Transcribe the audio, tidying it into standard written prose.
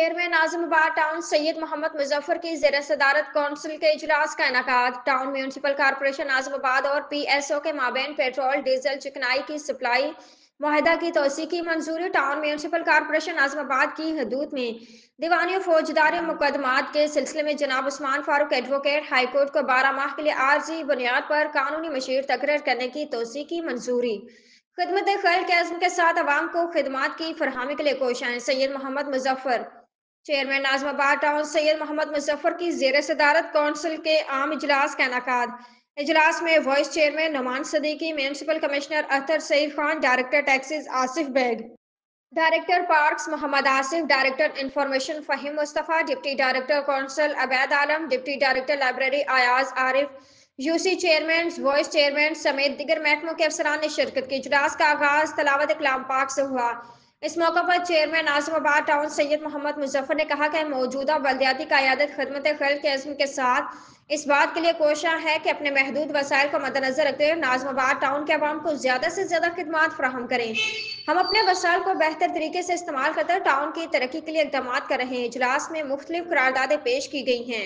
Chairman Azamabad town Syed Mohammad Muzaffar की जेर सदारत कौंसिल के इजलास का इनेकाद। टाउन म्यूनसिपल कॉरपोरेशन आजमाबाद और पीएसओ के माबेन पेट्रोल डीजल चिकनाई की सप्लाई मुआहदा की तोसी की मंजूरी। टाउन म्यूनसिपल कॉरपोरेशन आजमाबाद की हदूद में दीवानी और फौजदारी मुकदमात के सिलसिले में जनाब उस्मान फारूक एडवोकेट हाईकोर्ट को 12 माह के लिए आर्जी बुनियाद पर कानूनी मशीर तकरर करने की तोसी की मंजूरी। खिदमत खैर के अज़्म के साथ अवाम को खिदमात की फरहमी के लिए कोशाएं। सैयद मोहम्मद मुजफ्फर चेयरमैन आजमाबाद टाउन सैयद मोहम्मद मुजफ्फर की जेर सदारत कौंसिल के आम इजलास का इनेकाद। इजलास में vice chairman Numan Siddiqui, municipal commissioner Akhtar Saeed Khan, director taxes Asif Baig, director parks Mohammad Asif, director information Fahim Mustafa, deputy director council Ubaid Alam, deputy director library Ayaz Arif, UC chairman, vice chairman समेत दीगर महकमों के अफसरान ने शिरकत की। इजलास का आगाज तलावत कलाम पाक से हुआ। इस मौके पर चेयरमैन आजमाबाद टाउन सैयद मोहम्मद मुजफ्फर ने कहा कि मौजूदा बल्दियाती क़यादत खिदमत खैर के अज़्म के साथ इस बात के लिए कोशा है कि अपने महदूद वसाइल को मद्देनजर रखते हुए नाज़माबाद टाउन के अवाम को ज़्यादा से ज़्यादा खिदमात फराहम करें। हम अपने वसाइल को बेहतर तरीके से इस्तेमाल करते टाउन की तरक्की के लिए इकदाम कर रहे हैं। इजलास में मुख्तलिफ करारदादें पेश की गई हैं।